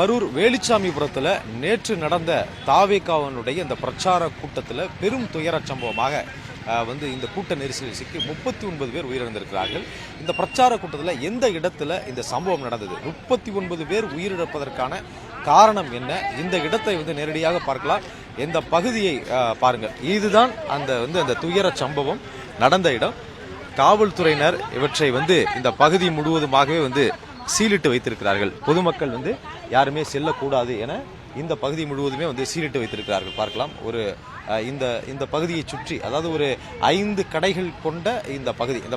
கரூர் வேலுச்சாமிபுரத்தில் நேற்று நடந்த தாவேகாவினுடைய இந்த பிரச்சார கூட்டத்தில் பெரும் துயர சம்பவமாக இந்த கூட்ட நெரிசலில் சிக்கி 39 பேர் உயிரிழந்திருக்கிறார்கள். இந்த பிரச்சார கூட்டத்தில் எந்த இடத்துல இந்த சம்பவம் நடந்தது, 39 பேர் உயிரிழப்பதற்கான காரணம் என்ன, இந்த இடத்தை நேரடியாக பார்க்கலாம். இந்த பகுதியை பாருங்கள். இதுதான் அந்த துயர சம்பவம் நடந்த இடம். காவல்துறையினர் இவற்றை இந்த பகுதி முழுவதுமாகவே சீலிட்டு வைத்திருக்கிறார்கள். பொதுமக்கள் யாருமே செல்லக்கூடாது என இந்த பகுதி முழுவதுமே சீலிட்டு வைத்திருக்கிறார்கள். பார்க்கலாம். ஒரு இந்த பகுதியை சுற்றி, அதாவது ஒரு 5 கடைகள் கொண்ட இந்த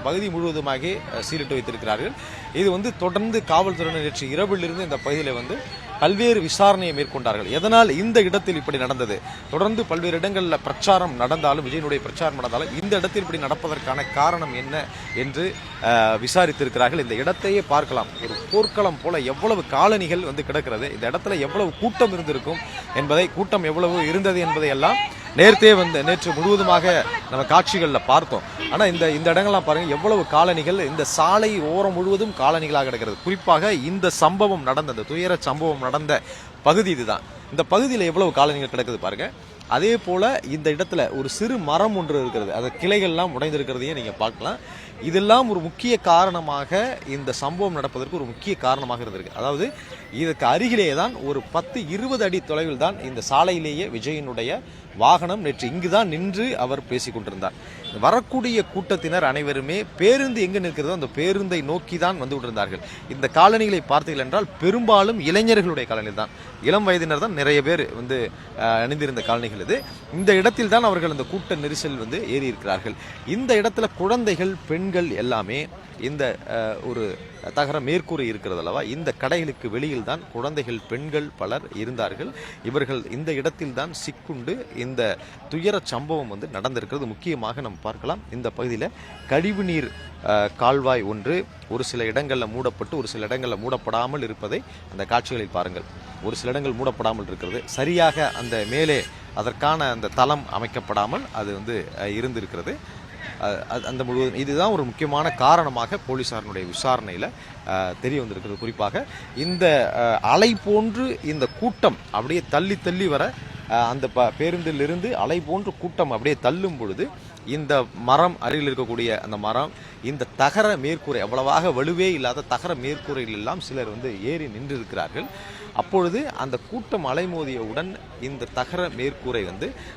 பகுதி முழுவதுமாக சீலிட்டு வைத்திருக்கிறார்கள். இது தொடர்ந்து காவல்துறையினர் நேற்று இரவிலிருந்து இந்த பகுதியில் பல்வேறு விசாரணையை மேற்கொண்டார்கள். எதனால் இந்த இடத்தில் இப்படி நடந்தது, தொடர்ந்து பல்வேறு இடங்களில் பிரச்சாரம் நடந்தாலும், விஜயனுடைய பிரச்சாரம் நடந்தாலும் இந்த இடத்தில் இப்படி நடப்பதற்கான காரணம் என்ன என்று விசாரித்திருக்கிறார்கள். இந்த இடத்தையே பார்க்கலாம். ஒரு போர்க்களம் போல எவ்வளவு காலணிகள் கிடக்கிறது, இந்த இடத்துல எவ்வளவு கூட்டம் இருந்திருக்கும் என்பதை, கூட்டம் எவ்வளவு இருந்தது என்பதை எல்லாம் நேற்று முழுவதுமாக நம்ம காட்சிகளில் பார்த்தோம். ஆனால் இந்த இடங்கள்லாம் பாருங்க, எவ்வளவு காலணிகள், இந்த சாலை ஓரம் முழுவதும் காலணிகளாக கிடக்கிறது. குறிப்பாக இந்த சம்பவம் நடந்த, இந்த துயர சம்பவம் நடந்த பகுதி இதுதான். இந்த பகுதியில் எவ்வளவு காலணிகள் கிடக்குது பாருங்க. அதே போல இந்த இடத்துல ஒரு சிறு மரம் ஒன்று இருக்கிறது, அந்த கிளைகள்லாம் உடைந்திருக்கிறதையே நீங்க பார்க்கலாம். இதெல்லாம் ஒரு முக்கிய காரணமாக, இந்த சம்பவம் நடப்பதற்கு ஒரு முக்கிய காரணமாக இருந்திருக்கு. அதாவது இதற்கு அருகிலேயே தான் ஒரு 10-20 அடி தொலைவில் தான் இந்த சாலையிலேயே விஜயனுடைய வாகனம் நேற்று இங்குதான் நின்று அவர் பேசிக் கொண்டிருந்தார். வரக்கூடிய கூட்டத்தினர் அனைவருமே பேருந்து எங்கு நிற்கிறதோ அந்த பேருந்தை நோக்கி தான் வந்து கொண்டிருந்தார்கள். இந்த காலணிகளை பார்த்தீர்கள் என்றால் பெரும்பாலும் இளைஞர்களுடைய காலணிகள் தான், இளம் வயதினர் தான் நிறைய பேர் அணிந்திருந்த காலணிகள் இது. இந்த இடத்தில் தான் அவர்கள் அந்த கூட்ட நெரிசல் ஏறி இருக்கிறார்கள். இந்த இடத்துல குழந்தைகள், பெண்கள் எல்லாமே இந்த ஒரு தகர மேற்கூரை இருக்கிறது அல்லவா, இந்த கடைகளுக்கு வெளியில் தான் குழந்தைகள், பெண்கள் பலர் இருந்தார்கள். இவர்கள் இந்த இடத்தில் தான் சிக்குண்டு இந்த துயர சம்பவம் நடந்திருக்கிறது. முக்கியமாக நம்ம பார்க்கலாம், இந்த பகுதியில் கழிவுநீர் கால்வாய் ஒன்று ஒரு சில இடங்களில் மூடப்பட்டு ஒரு சில இடங்களில் மூடப்படாமல் இருப்பதை அந்த காட்சிகளில் பாருங்கள். ஒரு சில இடங்கள் மூடப்படாமல் இருக்கிறது, சரியாக அந்த மேலே அதற்கான அந்த தளம் அமைக்கப்படாமல் அது இருந்திருக்கிறது. அந்த முழுவதும் இதுதான் ஒரு முக்கியமான காரணமாக போலீசாரினுடைய விசாரணையில் தெரிய வந்திருக்கிறது. குறிப்பாக இந்த அலை போன்று இந்த கூட்டம் அப்படியே தள்ளி தள்ளி வர, அந்த பேருந்திலிருந்து அலை போன்று கூட்டம் அப்படியே தள்ளும் பொழுது இந்த மரம், அருகில் இருக்கக்கூடிய அந்த மரம், இந்த தகர மேற்கூரை, அவ்வளவாக வலுவே இல்லாத தகர மேற்கூரையில் எல்லாம் சிலர் ஏறி நின்றிருக்கிறார்கள். அப்பொழுது அந்த கூட்டம் அலைமோதியவுடன் இந்த தகர மேற்கூரை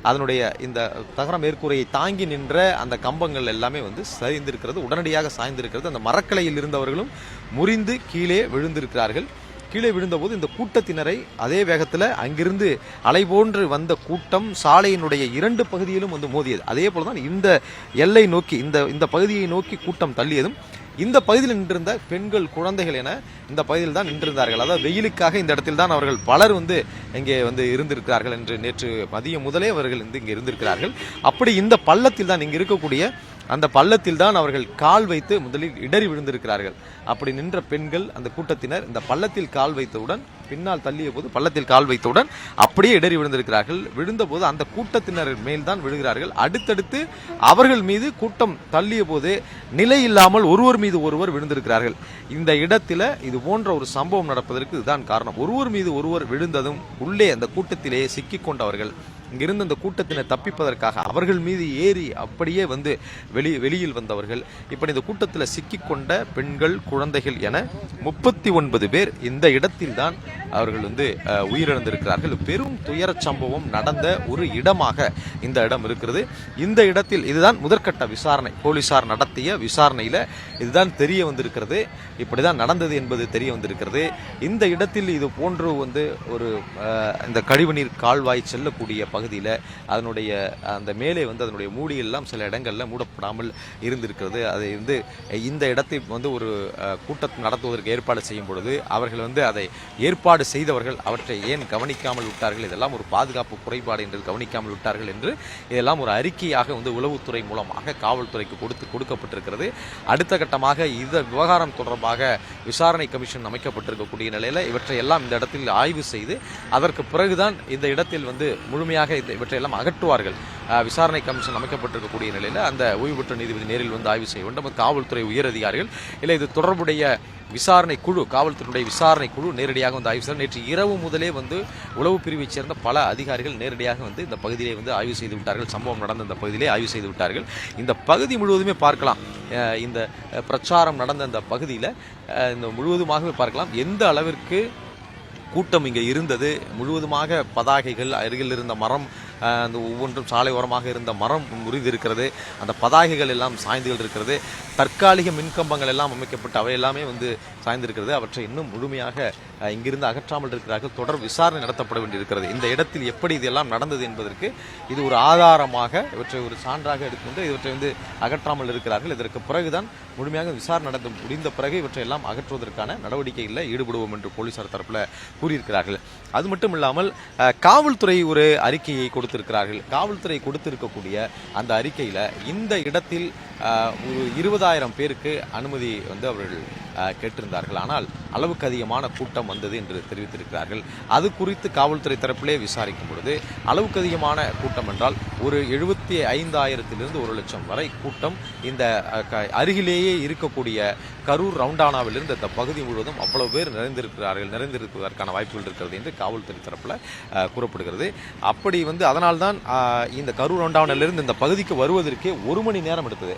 அதனுடைய இந்த தகர மேற்கூரையை தாங்கி நின்ற அந்த கம்பங்கள் எல்லாமே சரிந்திருக்கிறது, உடனடியாக சாய்ந்திருக்கிறது. அந்த மரக்கலையில் இருந்தவர்களும் முறிந்து கீழே விழுந்திருக்கிறார்கள். கீழே விழுந்தபோது இந்த கூட்டத்தினரை அதே வேகத்தில் அங்கிருந்து அலை போன்று வந்த கூட்டம் சாலையினுடைய 2 பகுதியிலும் மோதியது. அதே போலதான் இந்த எல்லை நோக்கி, இந்த பகுதியை நோக்கி கூட்டம் தள்ளியதும் இந்த பகுதியில் நின்றிருந்த பெண்கள், குழந்தைகள் என இந்த பகுதியில் தான் நின்றிருந்தார்கள். அதாவது வெயிலுக்காக இந்த இடத்தில் தான் அவர்கள் பலர் இங்கே இருந்திருக்கிறார்கள் என்று நேற்று மதியம் முதலே அவர்கள் இங்கே இருந்திருக்கிறார்கள். அப்படி இந்த பள்ளத்தில் தான், இங்கே இருக்கக்கூடிய அந்த பள்ளத்தில் தான் அவர்கள் கால் வைத்து முதலில் இடறி விழுந்திருக்கிறார்கள். அப்படி நின்ற பெண்கள், அந்த கூட்டத்தினர் இந்த பள்ளத்தில் கால் வைத்தவுடன், பின்னால் தள்ளிய போது பள்ளத்தில் கால் வைத்தவுடன் அப்படியே இடறி விழுந்திருக்கிறார்கள். விழுந்தபோது அந்த கூட்டத்தினர் மேல் தான் விழுகிறார்கள். அடுத்தடுத்து அவர்கள் மீது கூட்டம் தள்ளிய போது நிலை இல்லாமல் ஒருவர் மீது ஒருவர் விழுந்திருக்கிறார்கள். இந்த இடத்துல இது போன்ற ஒரு சம்பவம் நடப்பதற்கு இதுதான் காரணம். ஒருவர் மீது ஒருவர் விழுந்ததும் உள்ளே அந்த கூட்டத்திலே சிக்கிக் கொண்டவர்கள் இங்கிருந்து அந்த கூட்டத்தினை தப்பிப்பதற்காக அவர்கள் மீது ஏறி அப்படியே வெளியில் வந்தவர்கள், இப்படி இந்த கூட்டத்தில் சிக்கிக்கொண்ட பெண்கள், குழந்தைகள் என 39 பேர் இந்த இடத்தில் தான் அவர்கள் உயிரிழந்திருக்கிறார்கள். பெரும் துயர சம்பவம் நடந்த ஒரு இடமாக இந்த இடம் இருக்கிறது. இந்த இடத்தில் இதுதான் முதற்கட்ட விசாரணை, போலீசார் நடத்திய விசாரணையில் இதுதான் தெரிய வந்திருக்கிறது. இப்படிதான் நடந்தது என்பது தெரிய வந்திருக்கிறது. இந்த இடத்தில் இது போன்று ஒரு இந்த கழிவுநீர் கால்வாய் செல்லக்கூடிய பகுதியில் அதனுடைய அந்த மேலே அதனுடைய மூடியெல்லாம் சில இடங்களில் மூடப்படாமல் இருந்திருக்கிறது. அதை இந்த இடத்தை ஒரு கூட்டத்தை நடத்துவதற்கு ஏற்பாடு செய்யும் பொழுது அவர்கள் அதை ஏற்பாடு செய்தவர்கள் அவற்றை ஏன் கவனிக்காமல் விட்டார்கள், இதெல்லாம் ஒரு பாதுகாப்பு குறைபாடு என்று கவனிக்காமல் விட்டார்கள் என்று இதெல்லாம் ஒரு அறிக்கையாக உளவுத்துறை மூலமாக காவல்துறைக்கு கொடுக்கப்பட்டிருக்கிறது. அடுத்த கட்டமாக இந்த விவகாரம் தொடர்பாக விசாரணை கமிஷன் அமைக்கப்பட்டிருக்கக்கூடிய நிலையில் இவற்றை எல்லாம் இந்த இடத்தில் ஆய்வு செய்து அதற்கு பிறகுதான் இந்த இடத்தில் முழுமையாக இவற்றையெல்லாம் அகற்றுவார்கள். விசாரணை கமிஷன் அமைக்கப்பட்டிருக்கக்கூடிய நிலையில் அந்த ஓய்வு பெற்ற நீதிபதி நேரில் வந்து ஆய்வு செய்ய வேண்டும். காவல்துறை உயரதிகாரிகள் இல்லை இது தொடர்புடைய விசாரணை குழு, காவல்துறையுடைய விசாரணை குழு நேரடியாக வந்து ஆய்வு செய்ய நேற்று இரவு முதலே வந்து உளவு பிரிவைச் சேர்ந்த பல அதிகாரிகள் நேரடியாக வந்து இந்த பகுதியிலே வந்து ஆய்வு செய்து விட்டார்கள். சம்பவம் நடந்த இந்த பகுதியிலே ஆய்வு செய்து விட்டார்கள். இந்த பகுதி முழுவதுமே பார்க்கலாம், இந்த பிரச்சாரம் நடந்த இந்த பகுதியில் இந்த முழுவதுமாகவே பார்க்கலாம் எந்த அளவிற்கு கூட்டம் இங்கே இருந்தது. முழுவதுமாக பதாகைகள், அருகில் இருந்த மரம், அந்த ஒவ்வொன்றும் சாலை ஓரமாக இருந்த மரம் முறிந்து இருக்கிறது, அந்த பதாகைகள் எல்லாம் சாய்ந்துகள் இருக்கிறது, தற்காலிக மின்கம்பங்கள் எல்லாம் அமைக்கப்பட்டு அவை எல்லாமே வந்து சாய்ந்திருக்கிறது. அவற்றை இன்னும் முழுமையாக இங்கிருந்து அகற்றாமல் இருக்கிறார்கள். தொடர் விசாரணை நடத்தப்பட வேண்டியிருக்கிறது. இந்த இடத்தில் எப்படி இதெல்லாம் நடந்தது என்பதற்கு இது ஒரு ஆதாரமாக, இவற்றை ஒரு சான்றாக எடுத்துக்கொண்டு இவற்றை வந்து அகற்றாமல் இருக்கிறார்கள். இதற்கு பிறகுதான் முழுமையாக விசாரணை நடந்து முடிந்த பிறகு இவற்றை எல்லாம் அகற்றுவதற்கான நடவடிக்கைகளில் ஈடுபடுவோம் என்று போலீசார் தரப்பில் கூறியிருக்கிறார்கள். அது மட்டும் இல்லாமல் காவல்துறை ஒரு அறிக்கையை கொடுத்திருக்கிறார்கள். காவல்துறை கொடுத்திருக்கக்கூடிய அந்த அறிக்கையில் இந்த இடத்தில் ஒரு 20,000 பேருக்கு அனுமதி வந்து அவர்கள் கேட்டிருந்தார்கள். ஆனால் அளவுக்கு அதிகமான கூட்டம் வந்தது என்று தெரிவித்திருக்கிறார்கள். அது குறித்து காவல்துறை தரப்பிலே விசாரிக்கும் பொழுது அளவுக்கு அதிகமான கூட்டம் என்றால் ஒரு 75,000 1 லட்சம் வரை கூட்டம் இந்த அருகிலேயே இருக்கக்கூடிய கரூர் ரவுண்டானாவிலிருந்து இந்த பகுதி முழுவதும் அவ்வளவு பேர் நிறைந்திருப்பதற்கான வாய்ப்புகள் இருக்கிறது என்று காவல்துறை தரப்பில் கூறப்படுகிறது. அப்படி வந்து அதனால்தான் இந்த கரூர் ரவுண்டானாவிலிருந்து இந்த பகுதிக்கு வருவதற்கே 1 மணி நேரம் எடுத்தது.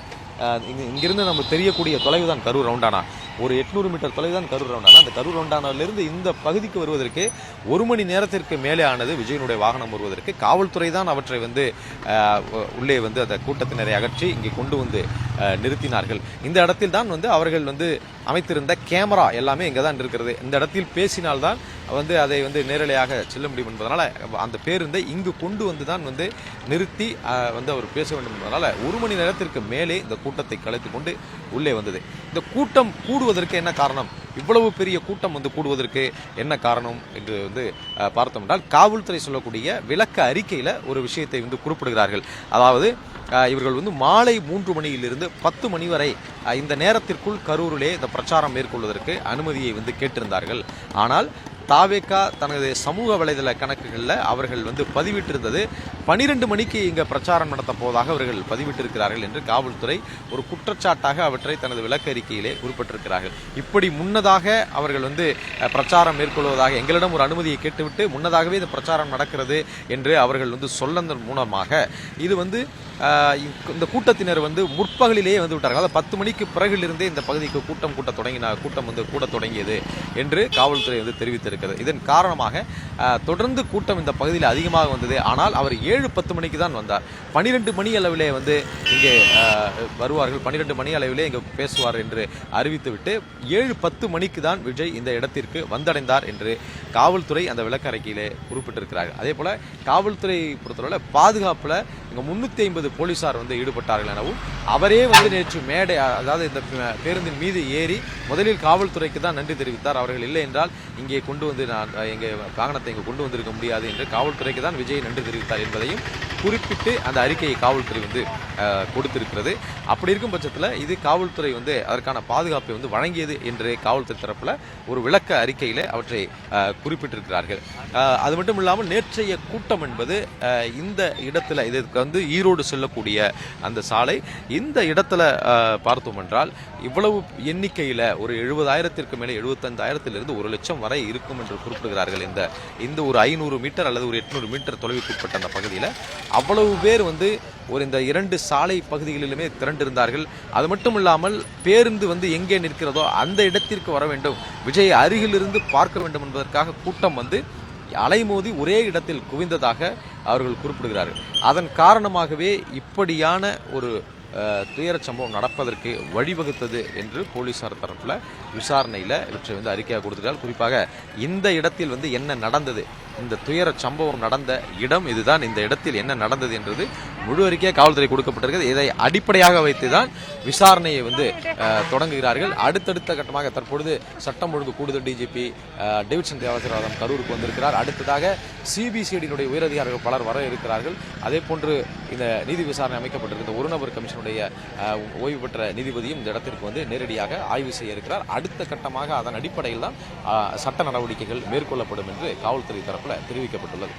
இங்கிருந்து நம்ம தெரியக்கூடிய தொலைவு தான் கரூர் ரவுண்டானா, ஒரு 800 மீட்டர் தொலைவு தான் கரூர் ரவுண்டானா. அந்த கரூர் ரவுண்டானாவிலிருந்து இந்த பகுதிக்கு வருவதற்கு 1 மணி நேரத்திற்கு மேலே ஆனது. விஜயனுடைய வாகனம் வருவதற்கு காவல்துறை தான் அவற்றை வந்து உள்ளே வந்து அந்த கூட்டத்தினரை அகற்றி இங்கே கொண்டு வந்து நிறுத்தினார்கள். இந்த இடத்தில் தான் வந்து அவர்கள் வந்து அமைத்திருந்த கேமரா எல்லாமே இங்கே தான் இருக்கிறது. இந்த இடத்தில் பேசினால்தான் வந்து அதை வந்து நேரலையாக செல்ல முடியும் என்பதனால அந்த பேருந்தை இங்கு கொண்டு வந்து தான் வந்து நிறுத்தி வந்து அவர் பேச வேண்டும் என்பதனால 1 மணி நேரத்திற்கு மேலே இந்த கூட்டத்தை கலைத்து கொண்டு உள்ளே வந்தது. இந்த கூட்டம் கூடுவதற்கு என்ன காரணம், இவ்வளவு பெரிய கூட்டம் வந்து கூடுவதற்கு என்ன காரணம் என்று வந்து பார்த்தோம் என்றால் காவல்துறை சொல்லக்கூடிய விளக்க அறிக்கையில் ஒரு விஷயத்தை வந்து குறிப்பிடுகிறார்கள். அதாவது இவர்கள் வந்து மாலை 3 மணியிலிருந்து 10 மணி வரை இந்த நேரத்திற்குள் கரூரிலே இந்த பிரச்சாரம் மேற்கொள்வதற்கு அனுமதியை வந்து கேட்டிருந்தார்கள். ஆனால் தாவேகா தனது சமூக வலைதள கணக்குகளில் அவர்கள் வந்து பதிவிட்டிருந்தது 12 மணிக்கு இங்கே பிரச்சாரம் நடத்த போவதாக அவர்கள் பதிவிட்டிருக்கிறார்கள் என்று காவல்துறை ஒரு குற்றச்சாட்டாக அவற்றை தனது விளக்க அறிக்கையிலே குறிப்பிட்டிருக்கிறார்கள். இப்படி முன்னதாக அவர்கள் வந்து பிரச்சாரம் மேற்கொள்வதாக எங்களிடம் ஒரு அனுமதியை கேட்டுவிட்டு முன்னதாகவே இந்த பிரச்சாரம் நடக்கிறது என்று அவர்கள் வந்து சொல்லதன் மூலமாக இது வந்து இந்த கூட்டத்தினர் வந்து முற்பகலிலேயே வந்து விட்டார்கள். அதாவது 10 மணிக்கு பிறகிலிருந்தே இந்த பகுதிக்கு கூட்டம் வந்து கூட தொடங்கியது என்று காவல்துறை வந்து தெரிவித்திருக்கிறது. இதன் காரணமாக தொடர்ந்து கூட்டம் இந்த பகுதியில் அதிகமாக வந்தது. ஆனால் அவர் 7-10 மணிக்கு தான் வந்தார். 12 மணி அளவிலே வந்து இங்கே வருவார்கள், 12 மணி அளவிலே இங்கே பேசுவார் என்று அறிவித்துவிட்டு 7-10 மணிக்கு தான் விஜய் இந்த இடத்திற்கு வந்தடைந்தார் என்று காவல்துறை அந்த விளக்க அறிக்கையிலே குறிப்பிட்டிருக்கிறார்கள். அதே போல காவல்துறை பொறுத்தவரை பாதுகாப்புல இங்க 350 போலீசார் வந்து ஈடுபட்டார்கள் எனவும் அவரே வந்து நேற்று மேடை, அதாவது இந்த பேருந்தின் மீது ஏறி முதலில் காவல்துறைக்கு தான் நன்றி தெரிவித்தார். அவர்கள் இல்லை என்றால் இங்கே கொண்டு வந்து எங்க வாகனத்தை இங்கே கொண்டு வந்திருக்க முடியாது என்று காவல்துறைக்கு தான் விஜய் நன்றி தெரிவித்தார் என்பதையும் குறிப்பிட்டு அந்த அறிக்கையை காவல்துறை வந்து கொடுத்திருக்கிறது. அப்படி இருக்கும் பட்சத்தில் இது காவல்துறை வந்து அதற்கான பாதுகாப்பை வந்து வழங்கியது என்று காவல்துறை தரப்பில் ஒரு விளக்க அறிக்கையில் அவற்றை குறிப்பிட்டிருக்கிறார்கள். அது மட்டும் இல்லாமல் நேற்றைய கூட்டம் என்பது இந்த இடத்துல இதற்கு வந்து ஈரோடு செல்லக்கூடிய அந்த சாலை, இந்த இடத்துல பார்த்தோம் என்றால் இவ்வளவு எண்ணிக்கையில் ஒரு 70,000 மேலே 75,000 1 லட்சம் வரை இருக்கும் என்று குறிப்பிடுகிறார்கள். இந்த ஒரு 500 மீட்டர் அல்லது ஒரு 800 மீட்டர் தொலைவுக்குட்பட்ட அந்த பகுதியில் அவ்வளவு பேர் வந்து இந்த 2 சாலை பகுதிகளிலுமே திரண்டிருந்தார்கள். அது மட்டும் இல்லாமல் பேருந்து வந்து எங்கே நிற்கிறதோ அந்த இடத்திற்கு வர வேண்டும், விஜய் அருகிலிருந்து பார்க்க வேண்டும் என்பதற்காக கூட்டம் வந்து அலைமோதி ஒரே இடத்தில் குவிந்ததாக அவர்கள் குறிப்பிடுகிறார்கள். அதன் காரணமாகவே இப்படியான ஒரு துயர சம்பவம் நடப்பதற்கு வழிவகுத்தது என்று போலீசார் தரப்பில் விசாரணையில் இவற்றை வந்து அறிக்கையாக கொடுத்திருக்கிறார். குறிப்பாக இந்த இடத்தில் வந்து என்ன நடந்தது, இந்த துயர சம்பவம் நடந்த இடம் இதுதான், இந்த இடத்தில் என்ன நடந்தது என்றது முழு அறிக்கையாக காவல்துறை கொடுக்கப்பட்டிருக்கிறது. இதை அடிப்படையாக வைத்து தான் விசாரணையை வந்து தொடங்குகிறார்கள். அடுத்தடுத்த கட்டமாக தற்பொழுது சட்டம் ஒழுங்கு கூடுதல் டிஜிபி டேவிட்சன் தேவாசீர்வாதம் கரூருக்கு வந்திருக்கிறார். அடுத்ததாக சிபிசிஐடியினுடைய உயரதிகாரிகள் பலர் வர இருக்கிறார்கள். அதே போன்று இந்த நீதி விசாரணை அமைக்கப்பட்டிருக்கிற ஒரு நபர் கமிஷனுடைய ஓய்வு பெற்ற நீதிபதியும் இந்த இடத்திற்கு வந்து நேரடியாக ஆய்வு செய்ய இருக்கிறார். அடுத்த கட்டமாக அதன் அடிப்படையில் தான் சட்ட நடவடிக்கைகள் மேற்கொள்ளப்படும் என்று காவல்துறை தரப்பில் தெரிவிக்கப்பட்டுள்ளது.